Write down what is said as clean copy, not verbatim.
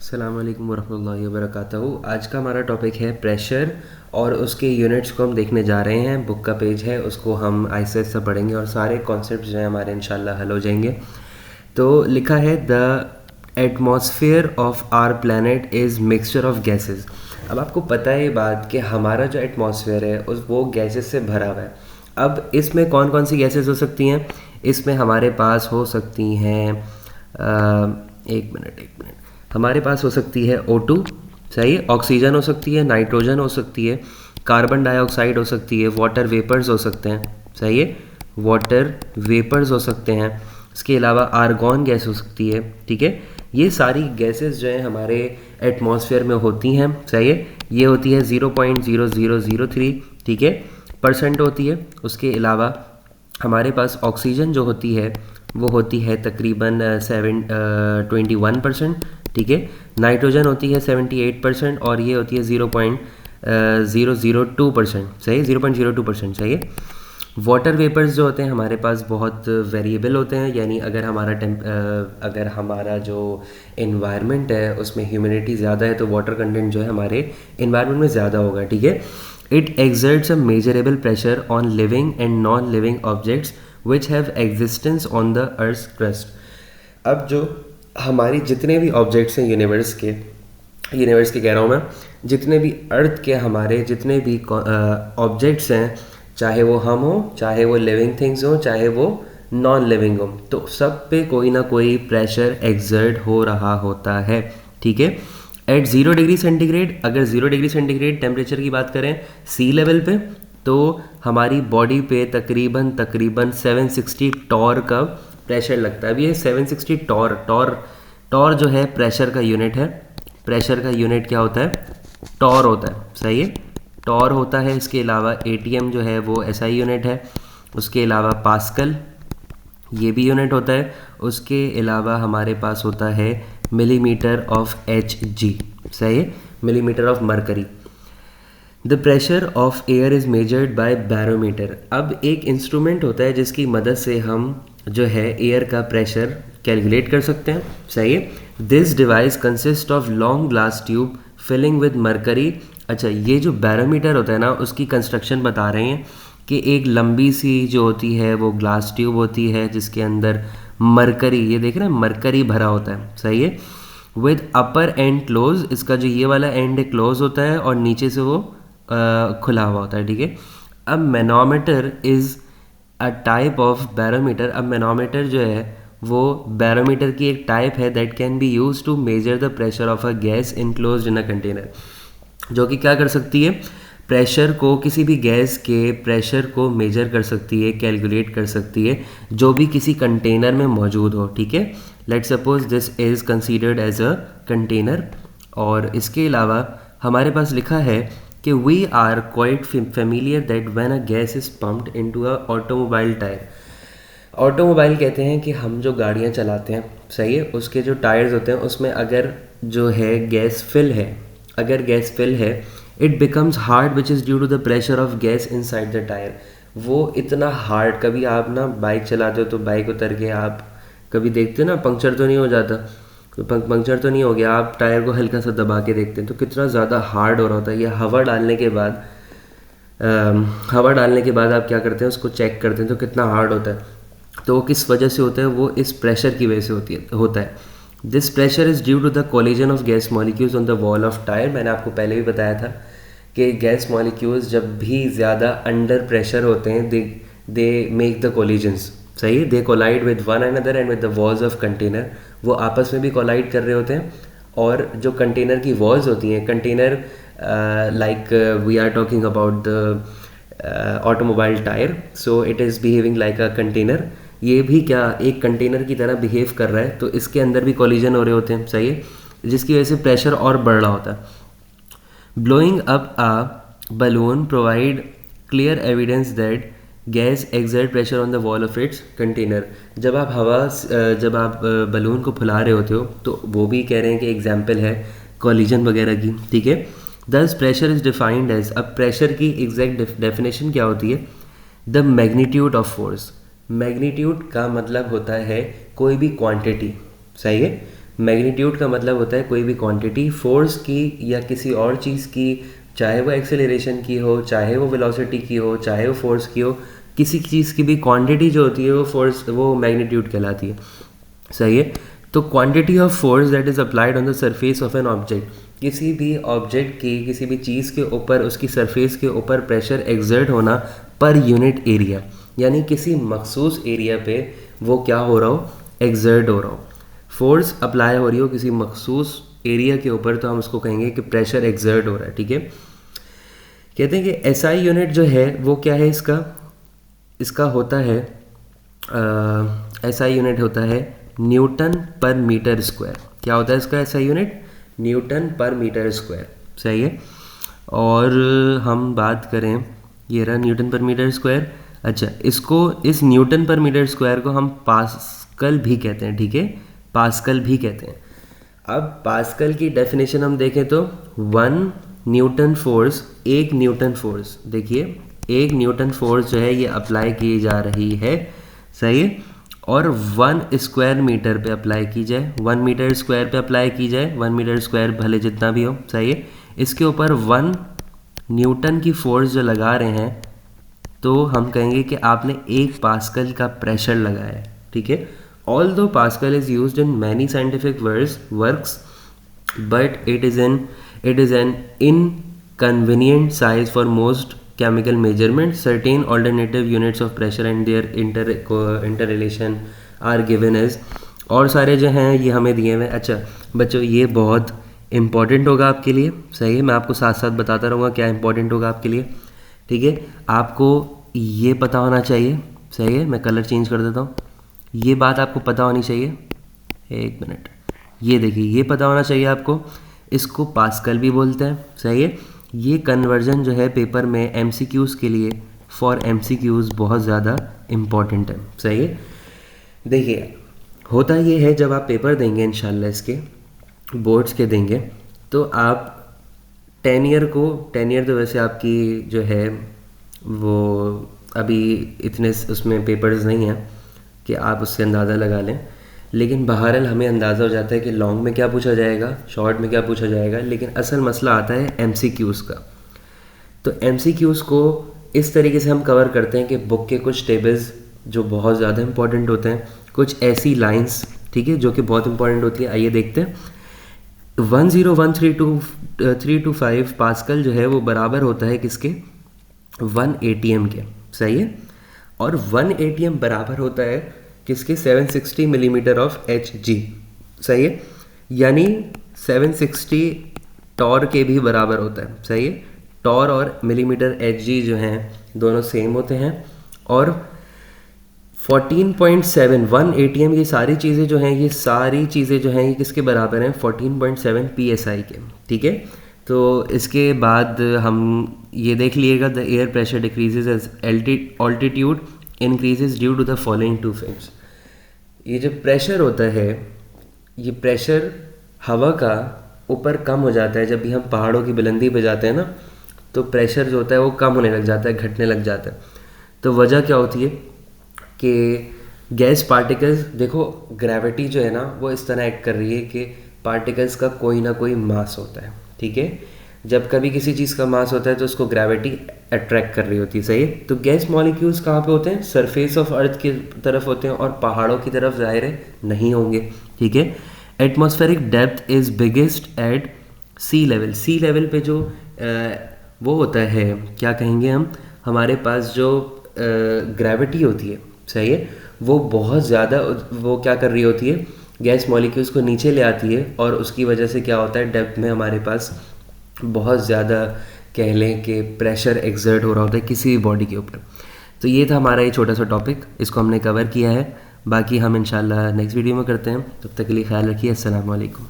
अस्सलाम वालेकुम वरहमतुल्लाहि वबरकातुहू। आज का हमारा टॉपिक है प्रेशर और उसके यूनिट्स को हम देखने जा रहे हैं। बुक का पेज है, उसको हम आहिस्ता आहिस्ता पढ़ेंगे और सारे कॉन्सेप्ट जो हैं हमारे इंशाल्लाह हल हो जाएंगे। तो लिखा है the atmosphere of our planet is mixture of gases. अब आपको पता है ये बात कि हमारा जो एटमॉस्फेयर है वो गैसेस से भरा हुआ है। अब इसमें कौन कौन सी गैसेस हो सकती हैं? इसमें हमारे पास हो सकती हैं एक मिनट हमारे पास हो सकती है O2, सही है, ऑक्सीजन हो सकती है, नाइट्रोजन हो सकती है, कार्बन डाइऑक्साइड हो सकती है, वाटर वेपर्स हो सकते हैं, सही है, वाटर वेपर्स हो सकते हैं। इसके अलावा आर्गॉन गैस हो सकती है। ठीक है, ये सारी गैसेस जो हैं हमारे एटमॉस्फेयर में होती हैं, सही है। ये होती है 0.0003, ठीक है, परसेंट होती है। उसके अलावा हमारे पास ऑक्सीजन जो होती है वो होती है तकरीबन 21%, ठीक है। नाइट्रोजन होती है 78% और ये होती है 0.002%, सही है, 0.02%, सही है। वाटर वेपर्स जो होते हैं हमारे पास बहुत वेरिएबल होते हैं, यानी अगर हमारा जो इन्वायरमेंट है उसमें ह्यूमिडिटी ज़्यादा है तो वाटर कंटेंट जो है हमारे इन्वायरमेंट में ज़्यादा होगा, ठीक है। It exerts a measurable pressure on living and non living objects which have existence on the earth crust. अब जो हमारी जितने भी ऑब्जेक्ट्स हैं यूनिवर्स के कह रहा हूँ मैं, जितने भी अर्थ के हमारे जितने भी ऑब्जेक्ट्स हैं, चाहे वो हम हो, चाहे वो लिविंग थिंग्स हो, चाहे वो नॉन लिविंग हो, तो सब पे कोई ना कोई प्रेशर एक्सर्ट हो रहा होता है, ठीक है। एट 0 डिग्री सेंटीग्रेड, अगर 0 डिग्री सेंटीग्रेड टेम्परेचर की बात करें सी लेवल पे, तो हमारी बॉडी पे तकरीबन 760 टॉर का प्रेशर लगता है। अभी ये 760 टॉर जो है प्रेशर का यूनिट है। प्रेशर का यूनिट क्या होता है? टॉर होता है, सही है, टॉर होता है। इसके अलावा एटीएम जो है वो एसआई यूनिट है। उसके अलावा पास्कल, ये भी यूनिट होता है। उसके अलावा हमारे पास होता है मिलीमीटर ऑफ Hg, सही है, millimetre of mercury. The pressure of air is measured by barometer. अब एक इंस्ट्रूमेंट होता है जिसकी मदद से हम जो है एयर का प्रेशर कैलकुलेट कर सकते हैं, सही है। This device consist of long glass tube filling with mercury. अच्छा, ये जो बैरोमीटर होता है ना, उसकी कंस्ट्रक्शन बता रहे हैं कि एक लंबी सी जो होती है वो ग्लास ट्यूब होती है जिसके अंदर मरकरी, ये देख रहे हैं, मरकरी भरा होता है, सही है। विद अपर एंड क्लोज, इसका जो ये वाला एंड क्लोज होता है और नीचे से वो खुला हुआ होता है, ठीक है। अब manometer is a type of barometer. अब मैनोमीटर जो है वो बैरोमीटर की एक टाइप है that can be use to measure the pressure of a gas enclosed in a container, जो कि क्या कर सकती है, प्रेशर को, किसी भी गैस के प्रेशर को मेजर कर सकती है, कैलकुलेट कर सकती है, जो भी किसी कंटेनर में मौजूद हो, ठीक है। Let suppose this is considered as a container. और इसके अलावा हमारे पास लिखा है कि we are quite familiar that when a gas is pumped into a automobile tyre. Automobile कहते हैं कि हम जो गाड़ियाँ चलाते हैं, सही है, उसके जो टायर्स होते हैं उसमें अगर जो है गैस फिल है, अगर गैस फिल है, it becomes hard which is due to the pressure of gas inside the tyre. वो इतना हार्ड, कभी आप ना बाइक चलाते हो तो बाइक उतर के आप कभी देखते हो ना, पंक्चर तो नहीं हो जाता, तो पंक्चर तो नहीं हो गया, आप टायर को हल्का सा दबा के देखते हैं तो कितना ज़्यादा हार्ड हो रहा होता है। ये हवा डालने के बाद आप क्या करते हैं, उसको चेक करते हैं तो कितना हार्ड होता है। तो वो किस वजह से होता है? वो इस प्रेशर की वजह से होता है। This pressure is due to the collision of gas molecules on the wall of tyre. मैंने आपको पहले भी बताया था कि गैस मॉलिक्यूल्स जब भी ज़्यादा अंडर प्रेशर होते हैं दे मेक द कोलिजन्स, सही है, they collide with one another and with the walls of container. वो आपस में भी कोलाइड कर रहे होते हैं। और जो कंटेनर की वॉल्स होती हैं, container like we are talking about the automobile tyre, so it is behaving like a container. ये भी क्या एक कंटेनर की तरह बिहेव कर रहा है, तो इसके अंदर भी कोलिजन हो रहे होते हैं, सही है, जिसकी वजह से प्रेशर और बढ़ रहा होता है। Blowing up a balloon provide clear evidence that gas exert pressure on the wall of its container. जब आप बलून को फुला रहे होते हो तो वो भी कह रहे हैं कि एग्जाम्पल है कोलिजन वगैरह की, ठीक है। दस प्रेशर इज डिफाइंड एज, अब प्रेशर की एग्जैक्ट डेफिनेशन क्या होती है? The magnitude of force. Magnitude का मतलब होता है कोई भी क्वांटिटी, सही है, मैग्नीट्यूड का मतलब होता है कोई भी क्वांटिटी फोर्स की या किसी और चीज़ की, चाहे वो एक्सेलरेशन की हो, चाहे वो वेलोसिटी की हो, चाहे वो फोर्स की हो, किसी चीज़ की भी क्वांटिटी जो होती है वो फोर्स, वो मैग्नीट्यूड कहलाती है। सही है। तो quantity of force that is applied on the surface of an object, किसी भी ऑब्जेक्ट की, किसी भी चीज़ के ऊपर, उसकी सरफेस के ऊपर प्रेशर एक्सर्ट होना पर यूनिट एरिया, यानी किसी मखसूस एरिया पे वो क्या हो रहा हो, एक्सर्ट हो रहा हो, फोर्स अप्लाई हो रही हो किसी मखसूस एरिया के ऊपर, तो हम उसको कहेंगे कि प्रेशर एक्सर्ट हो रहा है। ठीक है। कहते हैं कि एसआई यूनिट जो है वो क्या है, इसका होता है, एसआई यूनिट होता है न्यूटन पर मीटर स्क्वायर। क्या होता है इसका एसआई यूनिट? न्यूटन पर मीटर स्क्वायर। सही है। और हम बात करें, ये रहा न्यूटन पर मीटर स्क्वायर। अच्छा, इसको, इस न्यूटन पर मीटर स्क्वायर को हम पास्कल भी कहते हैं। ठीक है, पास्कल भी कहते हैं। अब पास्कल की डेफिनेशन हम देखें तो 1 न्यूटन फोर्स, एक न्यूटन फोर्स, देखिए एक न्यूटन फोर्स जो है ये अप्लाई की जा रही है। सही है। और 1 स्क्वायर मीटर पे अप्लाई की जाए, 1 मीटर स्क्वायर पे अप्लाई की जाए, 1 मीटर स्क्वायर भले जितना भी हो। सही है। इसके ऊपर 1 न्यूटन की फोर्स जो लगा रहे हैं, तो हम कहेंगे कि आपने 1 पास्कल का प्रेशर लगाया है। ठीक है। Although Pascal is used in many scientific works, but it is an inconvenient size for most chemical measurements. Certain alternative units of pressure and their interrelation are given as, और सारे जो हैं ये हमें दिए हुए हैं। अच्छा बच्चों, ये बहुत इम्पॉर्टेंट होगा आपके लिए। सही है, मैं आपको साथ साथ बताता रहूँगा क्या इंपॉर्टेंट होगा आपके लिए। ठीक है, आपको ये पता होना चाहिए। सही है, मैं कलर चेंज कर देता हूँ। ये बात आपको पता होनी चाहिए, एक मिनट, ये देखिए, ये पता होना चाहिए आपको, इसको पास्कल भी बोलते हैं। सही है। ये कन्वर्जन जो है पेपर में एमसीक्यूज़ के लिए, फॉर एमसीक्यूज़ बहुत ज़्यादा इम्पॉर्टेंट है। सही है। देखिए होता ये है, जब आप पेपर देंगे इंशाल्लाह, इसके बोर्ड्स के देंगे, तो आप 10 ईयर को, 10 ईयर तो वैसे आपकी जो है वो अभी इतने उसमें पेपर्स नहीं हैं कि आप उससे अंदाज़ा लगा लें, लेकिन बहरहाल हमें अंदाज़ा हो जाता है कि लॉन्ग में क्या पूछा जाएगा, शॉर्ट में क्या पूछा जाएगा, लेकिन असल मसला आता है एमसीक्यूज़ का। तो एमसीक्यूज़ को इस तरीके से हम कवर करते हैं कि बुक के कुछ टेबल्स जो बहुत ज़्यादा इंपॉर्टेंट होते हैं, कुछ ऐसी लाइंस, ठीक है, जो कि बहुत इंपॉर्टेंट होती है। आइए देखते हैं। 10132 पास्कल जो है वो बराबर होता है किसके? 1 ATM के। सही है। और 1 ATM बराबर होता है किसके? 760 मिलीमीटर ऑफ Hg। सही है। यानी 760 टॉर के भी बराबर होता है। सही है। टॉर और मिलीमीटर Hg जो हैं दोनों सेम होते हैं। और 14.7 1 ATM, ये सारी चीज़ें जो हैं, ये सारी चीज़ें जो हैं ये किसके बराबर हैं? 14.7 PSI के। ठीक है। तो इसके बाद हम ये देख लीजिएगा, the air pressure decreases as altitude increases due to the following 2 facts. ये जो प्रेशर होता है, ये प्रेशर हवा का ऊपर कम हो जाता है। जब भी हम पहाड़ों की बुलंदी पे जाते हैं ना, तो प्रेशर जो होता है वो कम होने लग जाता है, घटने लग जाता है। तो वजह क्या होती है कि गैस पार्टिकल्स, देखो ग्रेविटी जो है ना वो इस तरह एक्ट कर रही है कि पार्टिकल्स का कोई ना कोई मास होता है। ठीक है। जब कभी किसी चीज़ का मास होता है तो उसको ग्रेविटी अट्रैक्ट कर रही होती है। सही है। तो गैस मॉलिक्यूल्स कहाँ पे होते हैं? सरफेस ऑफ अर्थ की तरफ होते हैं, और पहाड़ों की तरफ ज़ाहिर है नहीं होंगे। ठीक है। Atmospheric depth is biggest at sea level. Sea level पे जो वो होता है, क्या कहेंगे हम, हमारे पास जो ग्रेविटी होती है, सही है, वो बहुत ज़्यादा, वो क्या कर रही होती है, गैस मॉलिक्यूल्स को नीचे ले आती है, और उसकी वजह से क्या होता है, डेप्थ में हमारे पास बहुत ज़्यादा, कह लें कि प्रेशर एक्सर्ट हो रहा होता है किसी भी बॉडी के ऊपर। तो ये था हमारा ये छोटा सा टॉपिक, इसको हमने कवर किया है। बाकी हम इंशाल्लाह नेक्स्ट वीडियो में करते हैं। तब तक के लिए ख्याल रखिए। अस्सलाम वालेकुम।